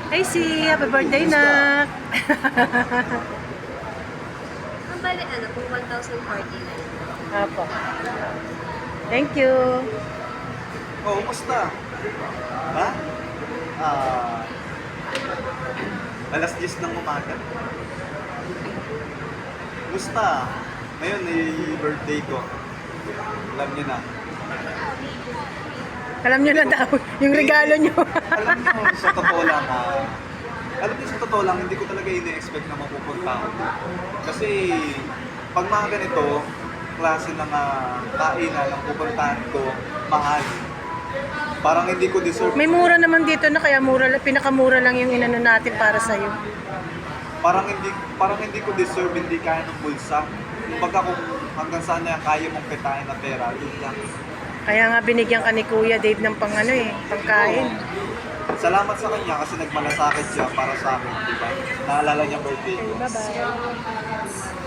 Hey, happy birthday, nak! Ang bali, kung 1,049. Apo. Thank you. Oh, kumusta? Ha? Ah, alas 10 ng umaga. Kumusta? Ngayon birthday ko. Alam niyo na. Alam nyo na daw, yung regalo nyo. Alam niyo, sa totoo lang alam niyo, sa totoo lang, hindi ko talaga ine-expect na mapupunta ako dito. Kasi, pag mga ganito, klase ng kainan ang pupuntahan ko, mahal. Parang hindi ko deserve. May mura naman dito na kaya pinakamura lang yung inano natin para sa'yo. Parang hindi ko deserve, hindi kaya ng bulsa. Kumbaga kung hanggang saan na kaya mong kitain na pera, yun lang. Kaya nga binigyan ka ni Kuya Dave ng pangkain. Salamat sa kanya kasi nagmalasakit siya para sa akin, di ba? Naalala niya birthday ko. Bye-bye.